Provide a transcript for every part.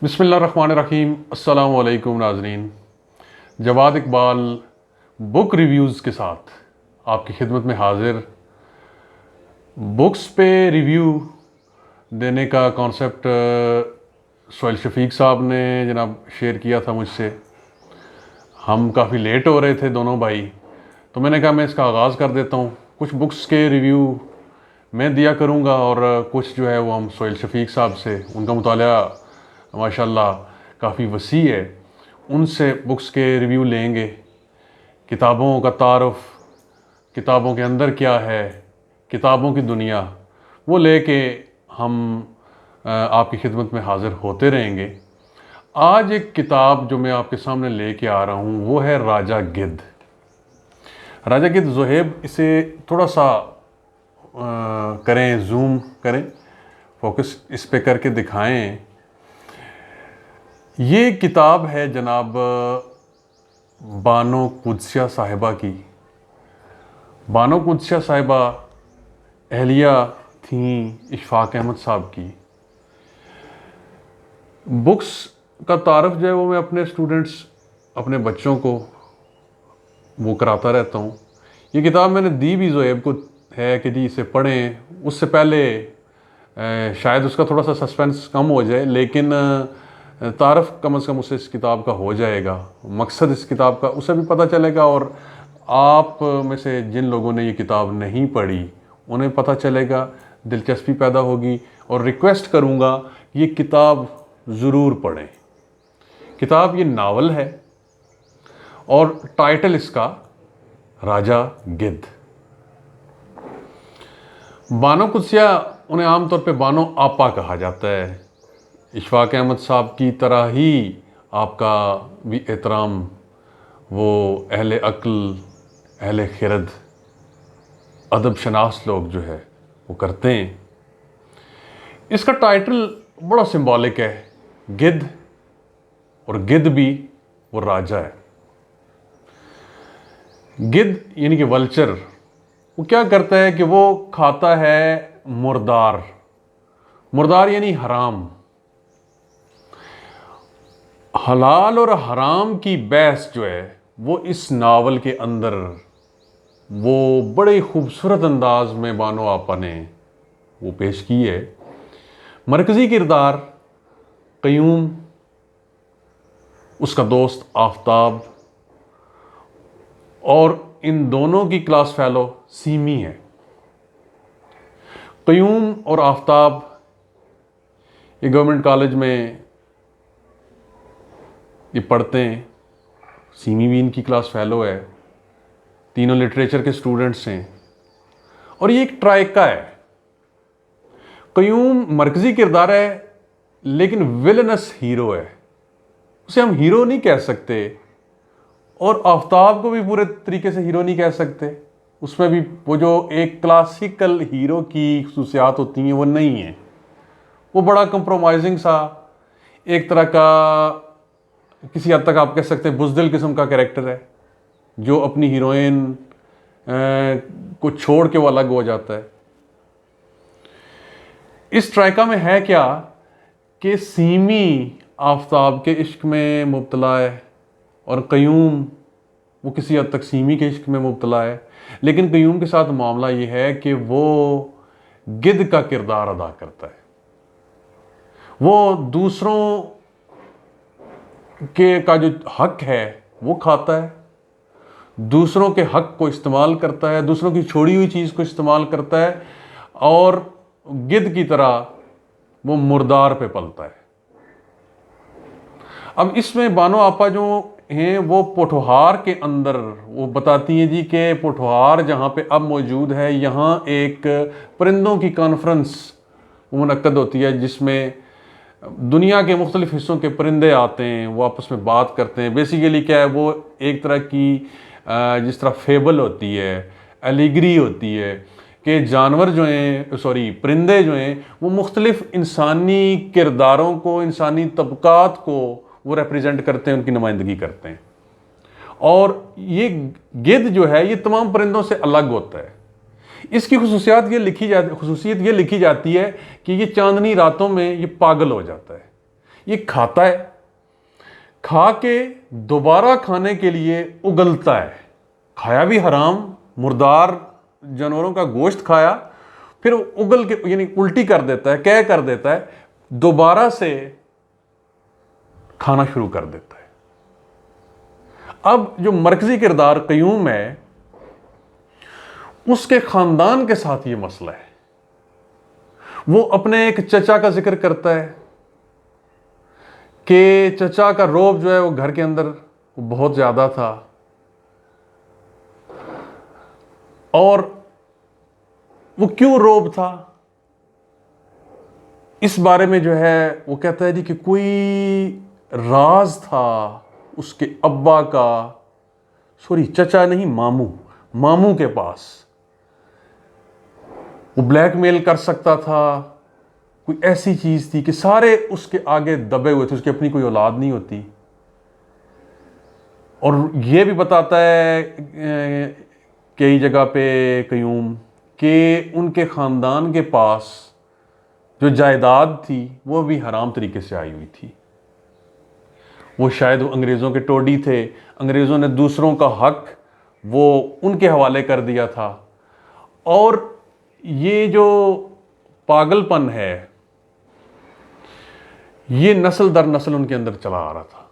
بسم اللہ الرحمن الرحیم۔ السلام علیکم ناظرین، جواد اقبال بک ریویوز کے ساتھ آپ کی خدمت میں حاضر۔ بکس پہ ریویو دینے کا کانسیپٹ سہیل شفیق صاحب نے جناب شیئر کیا تھا مجھ سے۔ ہم کافی لیٹ ہو رہے تھے دونوں بھائی، تو میں نے کہا میں اس کا آغاز کر دیتا ہوں۔ کچھ بکس کے ریویو میں دیا کروں گا اور کچھ جو ہے وہ ہم سہیل شفیق صاحب سے، ان کا مطالعہ ماشاءاللہ کافی وسیع ہے، ان سے بکس کے ریویو لیں گے۔ کتابوں کا تعارف، کتابوں کے اندر کیا ہے، کتابوں کی دنیا، وہ لے کے ہم آپ کی خدمت میں حاضر ہوتے رہیں گے۔ آج ایک کتاب جو میں آپ کے سامنے لے کے آ رہا ہوں وہ ہے راجہ گدھ۔ راجہ گدھ زہیب، اسے تھوڑا سا کریں، زوم کریں، فوکس اس پہ کر کے دکھائیں۔ یہ کتاب ہے جناب بانو قدسیہ صاحبہ کی۔ بانو قدسیہ صاحبہ اہلیہ تھیں اشفاق احمد صاحب کی۔ بکس کا تعارف جو ہے وہ میں اپنے اسٹوڈنٹس، اپنے بچوں کو وہ کراتا رہتا ہوں۔ یہ کتاب میں نے دی بھی زہیب کو ہے کہ جی اسے پڑھیں، اس سے پہلے شاید اس کا تھوڑا سا سسپینس کم ہو جائے، لیکن تعارف کم از کم اسے اس کتاب کا ہو جائے گا، مقصد اس کتاب کا اسے بھی پتہ چلے گا، اور آپ میں سے جن لوگوں نے یہ کتاب نہیں پڑھی انہیں پتہ چلے گا، دلچسپی پیدا ہوگی، اور ریکویسٹ کروں گا یہ کتاب ضرور پڑھیں۔ کتاب یہ ناول ہے اور ٹائٹل اس کا راجہ گدھ۔ بانو قدسیہ انہیں عام طور پہ بانو آپا کہا جاتا ہے۔ اشفاق احمد صاحب کی طرح ہی آپ کا بھی احترام وہ اہل عقل، اہل خرد، ادب شناس لوگ جو ہے وہ کرتے ہیں۔ اس کا ٹائٹل بڑا سمبولک ہے، گدھ، اور گدھ بھی وہ راجہ ہے۔ گدھ یعنی کہ ولچر، وہ کیا کرتا ہے کہ وہ کھاتا ہے مردار۔ مردار یعنی حرام۔ حلال اور حرام کی بحث جو ہے وہ اس ناول کے اندر وہ بڑے خوبصورت انداز میں بانو آپا نے وہ پیش کی ہے۔ مرکزی کردار قیوم، اس کا دوست آفتاب، اور ان دونوں کی کلاس فیلو سیمی ہے۔ قیوم اور آفتاب یہ گورنمنٹ کالج میں یہ پڑھتے ہیں، سیمی بھی ان کی کلاس فیلو ہے، تینوں لٹریچر کے سٹوڈنٹس ہیں، اور یہ ایک ٹرائکا ہے۔ قیوم مرکزی کردار ہے لیکن ویلنس ہیرو ہے، اسے ہم ہیرو نہیں کہہ سکتے، اور آفتاب کو بھی پورے طریقے سے ہیرو نہیں کہہ سکتے۔ اس میں بھی وہ جو ایک کلاسیکل ہیرو کی خصوصیات ہوتی ہیں وہ نہیں ہیں، وہ بڑا کمپرومائزنگ سا ایک طرح کا، کسی حد تک آپ کہہ سکتے ہیں بزدل قسم کا کریکٹر ہے، جو اپنی ہیروئن کو چھوڑ کے وہ الگ ہو جاتا ہے۔ اس ٹرائکا میں ہے کیا کہ سیمی آفتاب کے عشق میں مبتلا ہے، اور قیوم وہ کسی حد تک سیمی کے عشق میں مبتلا ہے، لیکن قیوم کے ساتھ معاملہ یہ ہے کہ وہ گدھ کا کردار ادا کرتا ہے۔ وہ دوسروں کا جو حق ہے وہ کھاتا ہے، دوسروں کے حق کو استعمال کرتا ہے، دوسروں کی چھوڑی ہوئی چیز کو استعمال کرتا ہے، اور گدھ کی طرح وہ مردار پہ پلتا ہے۔ اب اس میں بانو آپا جو ہیں وہ پوٹھوہار کے اندر وہ بتاتی ہیں جی کہ پوٹھوہار جہاں پہ اب موجود ہے، یہاں ایک پرندوں کی کانفرنس منعقد ہوتی ہے، جس میں دنیا کے مختلف حصوں کے پرندے آتے ہیں، وہ آپس میں بات کرتے ہیں۔ بیسیکلی کیا ہے، وہ ایک طرح کی جس طرح فیبل ہوتی ہے، ایلیگری ہوتی ہے کہ جانور جو ہیں، پرندے جو ہیں وہ مختلف انسانی کرداروں کو، انسانی طبقات کو وہ ریپریزنٹ کرتے ہیں، ان کی نمائندگی کرتے ہیں، اور یہ گدھ جو ہے یہ تمام پرندوں سے الگ ہوتا ہے۔ اس کی خصوصیت یہ لکھی جاتی ہے کہ یہ چاندنی راتوں میں یہ پاگل ہو جاتا ہے، یہ کھاتا ہے، کھا کے دوبارہ کھانے کے لیے اگلتا ہے، کھایا بھی حرام، مردار جانوروں کا گوشت کھایا، پھر اگل کے یعنی الٹی کر دیتا ہے، قے کر دیتا ہے، دوبارہ سے کھانا شروع کر دیتا ہے۔ اب جو مرکزی کردار قیوم ہے، اس کے خاندان کے ساتھ یہ مسئلہ ہے۔ وہ اپنے ایک چچا کا ذکر کرتا ہے کہ چچا کا روب جو ہے وہ گھر کے اندر بہت زیادہ تھا، اور وہ کیوں روب تھا اس بارے میں جو ہے وہ کہتا ہے جی کہ کوئی راز تھا اس کے ابا کا، چچا نہیں، ماموں کے پاس، وہ بلیک میل کر سکتا تھا، کوئی ایسی چیز تھی کہ سارے اس کے آگے دبے ہوئے تھے، اس کی اپنی کوئی اولاد نہیں ہوتی۔ اور یہ بھی بتاتا ہے کئی جگہ پہ قیوم کہ ان کے خاندان کے پاس جو جائیداد تھی وہ بھی حرام طریقے سے آئی ہوئی تھی۔ وہ شاید انگریزوں کے ٹوڈی تھے، انگریزوں نے دوسروں کا حق وہ ان کے حوالے کر دیا تھا، اور یہ جو پاگل پن ہے یہ نسل در نسل ان کے اندر چلا آ رہا تھا۔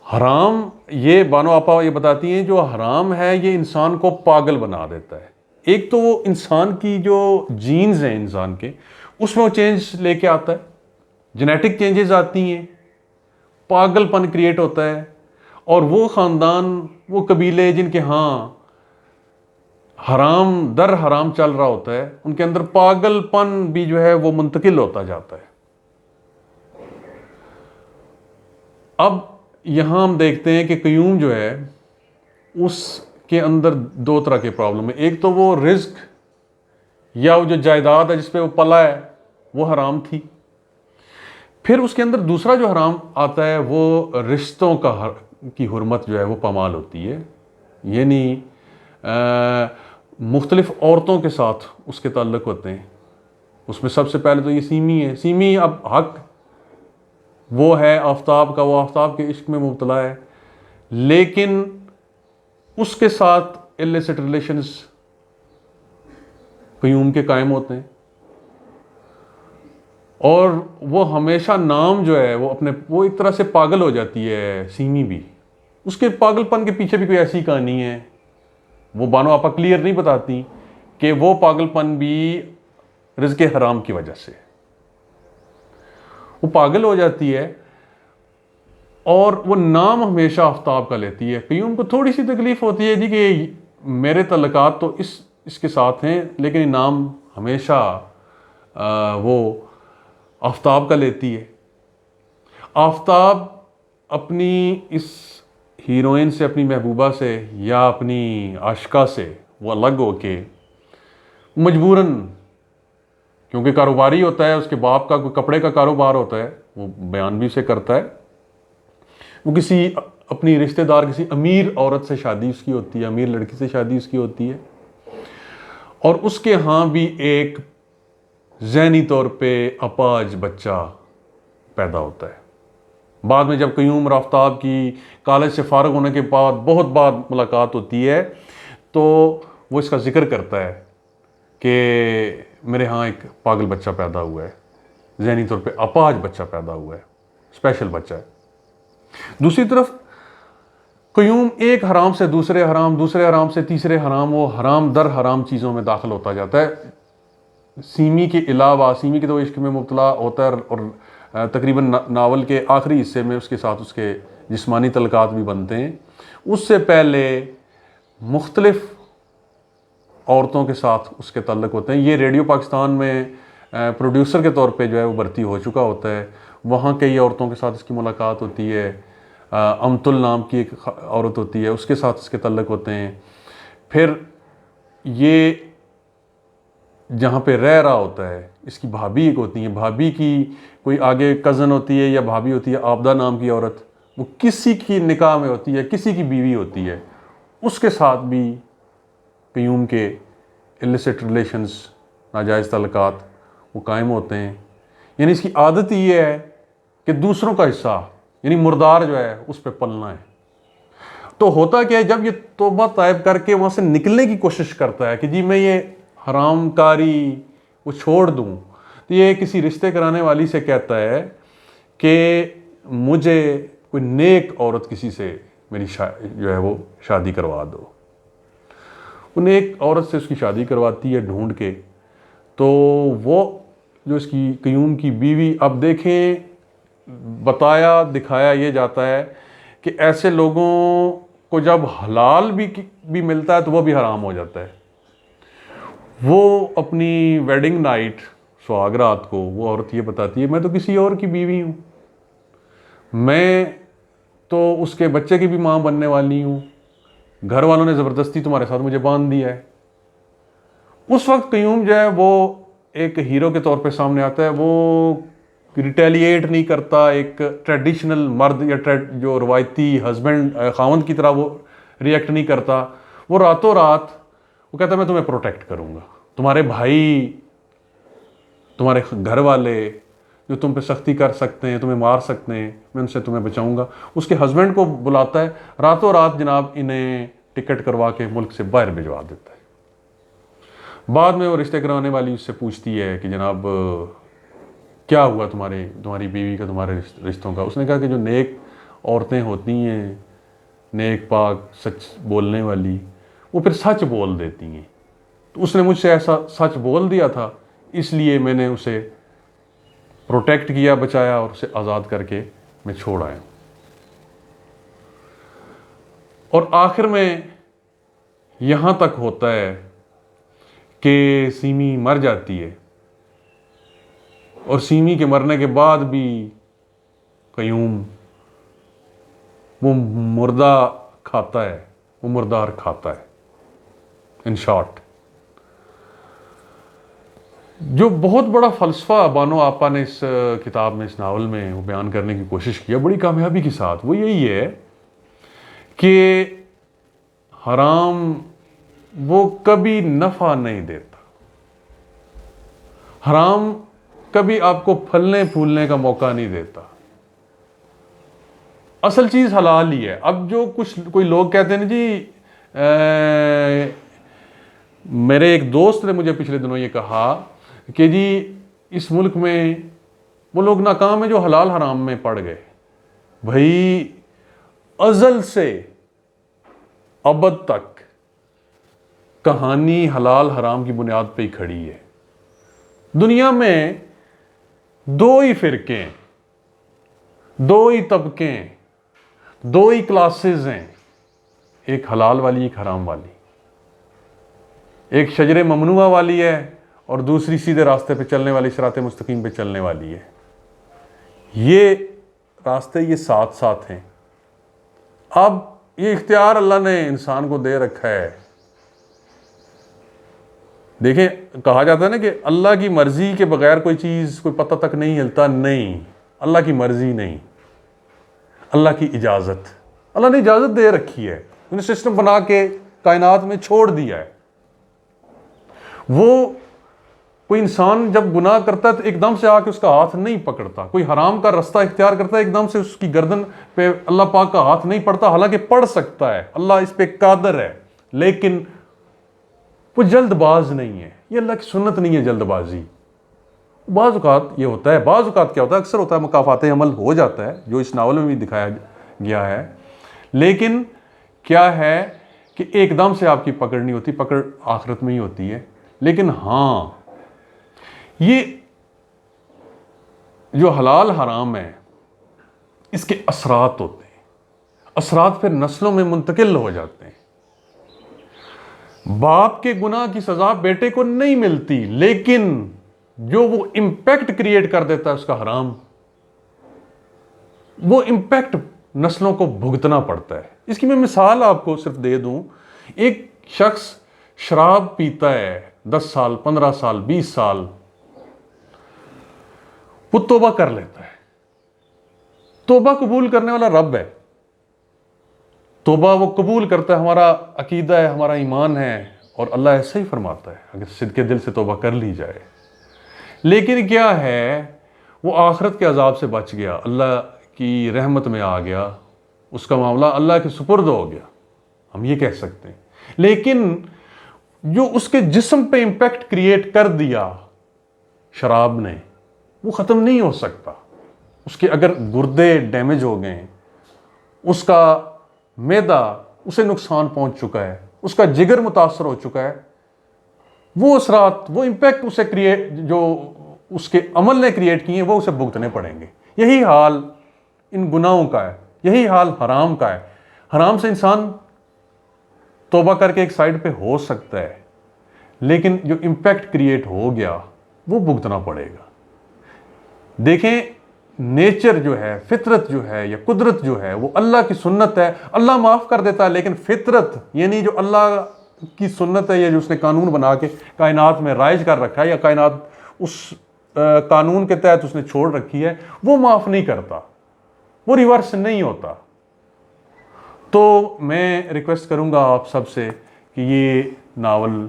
حرام، یہ بانو آپا یہ بتاتی ہیں، جو حرام ہے یہ انسان کو پاگل بنا دیتا ہے۔ ایک تو وہ انسان کی جو جینز ہیں انسان کے، اس میں وہ چینج لے کے آتا ہے، جینیٹک چینجز آتی ہیں، پاگل پن کریٹ ہوتا ہے، اور وہ خاندان، وہ قبیلے جن کے ہاں حرام در حرام چل رہا ہوتا ہے، ان کے اندر پاگل پن بھی جو ہے وہ منتقل ہوتا جاتا ہے۔ اب یہاں ہم دیکھتے ہیں کہ قیوم جو ہے اس کے اندر دو طرح کے پرابلم ہیں۔ ایک تو وہ رزق یا وہ جو جائیداد ہے جس پہ وہ پلا ہے وہ حرام تھی، پھر اس کے اندر دوسرا جو حرام آتا ہے وہ رشتوں کی حرمت جو ہے وہ پامال ہوتی ہے، یعنی مختلف عورتوں کے ساتھ اس کے تعلق ہوتے ہیں۔ اس میں سب سے پہلے تو یہ سیمی ہے، سیمی اب حق وہ ہے آفتاب کا، وہ آفتاب کے عشق میں مبتلا ہے، لیکن اس کے ساتھ illicit ریلیشنز قیوم کے قائم ہوتے ہیں، اور وہ ہمیشہ نام جو ہے وہ ایک طرح سے پاگل ہو جاتی ہے سیمی بھی۔ اس کے پاگل پن کے پیچھے بھی کوئی ایسی کہانی ہے، وہ بانو آپا کلیئر نہیں بتاتی کہ وہ پاگل پن بھی رزق حرام کی وجہ سے وہ پاگل ہو جاتی ہے، اور وہ نام ہمیشہ آفتاب کا لیتی ہے۔ قیوم کو تھوڑی سی تکلیف ہوتی ہے جی کہ میرے تعلقات تو اس کے ساتھ ہیں، لیکن نام ہمیشہ وہ آفتاب کا لیتی ہے۔ آفتاب اپنی اس ہیروئن سے، اپنی محبوبہ سے یا اپنی عاشقہ سے وہ الگ ہو کے مجبوراً، کیونکہ کاروباری ہوتا ہے، اس کے باپ کا کوئی کپڑے کا کاروبار ہوتا ہے، وہ بیان بھی اسے کرتا ہے، وہ کسی اپنی رشتہ دار کسی امیر عورت سے شادی اس کی ہوتی ہے، امیر لڑکی سے شادی اس کی ہوتی ہے، اور اس کے ہاں بھی ایک ذہنی طور پہ اپاہج بچہ پیدا ہوتا ہے۔ بعد میں جب قیوم اور آفتاب کی کالج سے فارغ ہونے کے بعد بہت بعد ملاقات ہوتی ہے تو وہ اس کا ذکر کرتا ہے کہ میرے ہاں ایک پاگل بچہ پیدا ہوا ہے، ذہنی طور پہ اپاہج بچہ پیدا ہوا ہے، اسپیشل بچہ ہے۔ دوسری طرف قیوم ایک حرام سے دوسرے حرام، دوسرے حرام سے تیسرے حرام، وہ حرام در حرام چیزوں میں داخل ہوتا جاتا ہے۔ سیمی کے علاوہ، سیمی کے تو عشق میں مبتلا ہوتا ہے، اور تقریباً ناول کے آخری حصے میں اس کے ساتھ اس کے جسمانی تعلقات بھی بنتے ہیں۔ اس سے پہلے مختلف عورتوں کے ساتھ اس کے تعلق ہوتے ہیں۔ یہ ریڈیو پاکستان میں پروڈیوسر کے طور پہ جو ہے وہ بھرتی ہو چکا ہوتا ہے، وہاں کئی عورتوں کے ساتھ اس کی ملاقات ہوتی ہے۔ امتل نام کی ایک عورت ہوتی ہے، اس کے ساتھ اس کے تعلق ہوتے ہیں۔ پھر یہ جہاں پہ رہ رہا ہوتا ہے، اس کی بھابھی ایک ہوتی ہیں، بھابھی کی کوئی آگے کزن ہوتی ہے یا بھابھی ہوتی ہے، آبدہ نام کی عورت، وہ کسی کی نکاح میں ہوتی ہے، کسی کی بیوی ہوتی ہے، اس کے ساتھ بھی قیوم کے illicit ریلیشنز، ناجائز تعلقات وہ قائم ہوتے ہیں۔ یعنی اس کی عادت یہ ہے کہ دوسروں کا حصہ یعنی مردار جو ہے اس پہ پلنا ہے. تو ہوتا کیا ہے، جب یہ توبہ طائب کر کے وہاں سے نکلنے کی کوشش کرتا ہے کہ جی میں یہ حرام کاری وہ چھوڑ دوں، تو یہ کسی رشتے کرانے والی سے کہتا ہے کہ مجھے کوئی نیک عورت کسی سے میری جو ہے وہ شادی کروا دو. وہ نیک عورت سے اس کی شادی کرواتی ہے ڈھونڈ کے. تو وہ جو اس کی قیوم کی بیوی، اب دیکھیں بتایا دکھایا یہ جاتا ہے کہ ایسے لوگوں کو جب حلال بھی ملتا ہے تو وہ بھی حرام ہو جاتا ہے. وہ اپنی ویڈنگ نائٹ سہاگ رات کو وہ عورت یہ بتاتی ہے میں تو کسی اور کی بیوی ہوں، میں تو اس کے بچے کی بھی ماں بننے والی ہوں، گھر والوں نے زبردستی تمہارے ساتھ مجھے باندھ دیا ہے. اس وقت قیوم جو ہے وہ ایک ہیرو کے طور پہ سامنے آتا ہے. وہ ریٹیلیٹ نہیں کرتا ایک ٹریڈیشنل مرد یا جو روایتی ہسبینڈ خاوند کی طرح وہ ریئیکٹ نہیں کرتا. وہ راتوں رات وہ کہتا ہے میں تمہیں پروٹیکٹ کروں گا، تمہارے بھائی تمہارے گھر والے جو تم پہ سختی کر سکتے ہیں تمہیں مار سکتے ہیں میں ان سے تمہیں بچاؤں گا. اس کے ہسبینڈ کو بلاتا ہے راتوں رات جناب انہیں ٹکٹ کروا کے ملک سے باہر بھجوا دیتا ہے. بعد میں وہ رشتے کرانے والی اس سے پوچھتی ہے کہ جناب کیا ہوا تمہاری بیوی کا تمہارے رشتوں کا. اس نے کہا کہ جو نیک عورتیں ہوتی ہیں نیک پاک سچ بولنے والی وہ پھر سچ بول دیتی ہیں. تو اس نے مجھ سے ایسا سچ بول دیا تھا اس لیے میں نے اسے پروٹیکٹ کیا بچایا اور اسے آزاد کر کے میں چھوڑ آیا. اور آخر میں یہاں تک ہوتا ہے کہ سیمی مر جاتی ہے اور سیمی کے مرنے کے بعد بھی قیوم وہ مردہ کھاتا ہے، وہ مردار کھاتا ہے. ان شارٹ جو بہت بڑا فلسفہ بانو آپا نے اس کتاب میں اس ناول میں وہ بیان کرنے کی کوشش کیا بڑی کامیابی کے ساتھ، وہ یہی ہے کہ حرام وہ کبھی نفع نہیں دیتا، حرام کبھی آپ کو پھلنے پھولنے کا موقع نہیں دیتا. اصل چیز حلال ہی ہے. اب جو کوئی لوگ کہتے ہیں جی میرے ایک دوست نے مجھے پچھلے دنوں یہ کہا کہ جی اس ملک میں وہ لوگ ناکام ہیں جو حلال حرام میں پڑ گئے. بھائی ازل سے ابد تک کہانی حلال حرام کی بنیاد پہ ہی کھڑی ہے. دنیا میں دو ہی فرقے ہیں، دو ہی طبقے ہیں، دو ہی کلاسز ہیں، ایک حلال والی ایک حرام والی. ایک شجر ممنوعہ والی ہے اور دوسری سیدھے راستے پہ چلنے والی صراط مستقیم پہ چلنے والی ہے. یہ راستے یہ ساتھ ساتھ ہیں. اب یہ اختیار اللہ نے انسان کو دے رکھا ہے. دیکھیں کہا جاتا ہے نا کہ اللہ کی مرضی کے بغیر کوئی چیز کوئی پتہ تک نہیں ہلتا. نہیں، اللہ کی مرضی نہیں، اللہ کی اجازت. اللہ نے اجازت دے رکھی ہے، انہوں نے سسٹم بنا کے کائنات میں چھوڑ دیا ہے. وہ کوئی انسان جب گناہ کرتا ہے تو ایک دم سے آ کے اس کا ہاتھ نہیں پکڑتا. کوئی حرام کا رستہ اختیار کرتا ہے ایک دم سے اس کی گردن پہ اللہ پاک کا ہاتھ نہیں پڑتا، حالانکہ پڑ سکتا ہے. اللہ اس پہ قادر ہے لیکن وہ جلد باز نہیں ہے. یہ اللہ کی سنت نہیں ہے جلد بازی. بعض اوقات یہ ہوتا ہے، بعض اوقات کیا ہوتا ہے اکثر ہوتا ہے مکافات عمل ہو جاتا ہے جو اس ناول میں بھی دکھایا گیا ہے. لیکن کیا ہے کہ ایک دم سے آپ کی پکڑ نہیں ہوتی، پکڑ آخرت میں ہی ہوتی ہے. لیکن ہاں یہ جو حلال حرام ہے اس کے اثرات ہوتے ہیں، اثرات پھر نسلوں میں منتقل ہو جاتے ہیں. باپ کے گناہ کی سزا بیٹے کو نہیں ملتی لیکن جو وہ امپیکٹ کریٹ کر دیتا ہے اس کا حرام، وہ امپیکٹ نسلوں کو بھگتنا پڑتا ہے. اس کی میں مثال آپ کو صرف دے دوں. ایک شخص شراب پیتا ہے 10 سال 15 سال 20 سال، وہ توبہ کر لیتا ہے. توبہ قبول کرنے والا رب ہے. توبہ وہ قبول کرتا ہے، ہمارا عقیدہ ہے، ہمارا ایمان ہے اور اللہ ایسا ہی فرماتا ہے اگر صدقے دل سے توبہ کر لی جائے. لیکن کیا ہے وہ آخرت کے عذاب سے بچ گیا، اللہ کی رحمت میں آ گیا، اس کا معاملہ اللہ کے سپرد ہو گیا، ہم یہ کہہ سکتے ہیں۔ لیکن جو اس کے جسم پہ امپیکٹ کریٹ کر دیا شراب نے، وہ ختم نہیں ہو سکتا۔ اس کے اگر گردے ڈیمیج ہو گئے، اس کا معدہ اسے نقصان پہنچ چکا ہے، اس کا جگر متاثر ہو چکا ہے، وہ اثرات، وہ امپیکٹ اسے کریٹ، جو اس کے عمل نے کریٹ کیے ہیں، وہ اسے بھگتنے پڑیں گے۔ یہی حال ان گناہوں کا ہے، یہی حال حرام کا ہے۔ حرام سے انسان توبہ کر کے ایک سائڈ پہ ہو سکتا ہے، لیکن جو امپیکٹ کریٹ ہو گیا وہ بھگتنا پڑے گا۔ دیکھیں، نیچر جو ہے، فطرت جو ہے یا قدرت جو ہے، وہ اللہ کی سنت ہے، اللہ معاف کر دیتا ہے، لیکن فطرت یعنی جو اللہ کی سنت ہے یا جو اس نے قانون بنا کے کائنات میں رائج کر رکھا ہے، یا کائنات اس قانون کے تحت اس نے چھوڑ رکھی ہے، وہ معاف نہیں کرتا، وہ ریورس نہیں ہوتا۔ تو میں ریکویسٹ کروں گا آپ سب سے کہ یہ ناول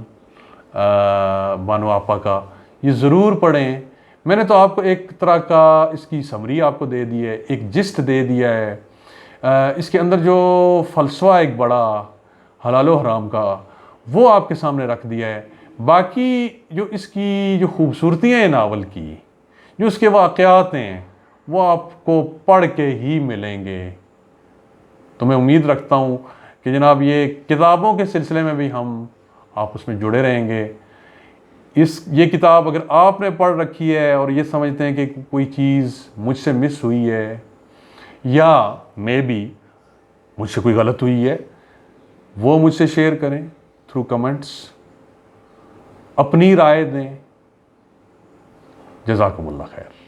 بانو آپا کا یہ ضرور پڑھیں۔ میں نے تو آپ کو ایک طرح کا اس کی سمری آپ کو دے دی ہے، ایک جسٹ دے دیا ہے۔ اس کے اندر جو فلسفہ ایک بڑا حلال و حرام کا، وہ آپ کے سامنے رکھ دیا ہے۔ باقی جو اس کی جو خوبصورتیاں ہیں ناول کی، جو اس کے واقعات ہیں، وہ آپ کو پڑھ کے ہی ملیں گے۔ تو میں امید رکھتا ہوں کہ جناب یہ کتابوں کے سلسلے میں بھی آپ اس میں جڑے رہیں گے۔ یہ کتاب اگر آپ نے پڑھ رکھی ہے اور یہ سمجھتے ہیں کہ کوئی چیز مجھ سے مس ہوئی ہے، یا مے بی مجھ سے کوئی غلط ہوئی ہے، وہ مجھ سے شیئر کریں تھرو کمنٹس، اپنی رائے دیں۔ جزاکم اللہ خیر۔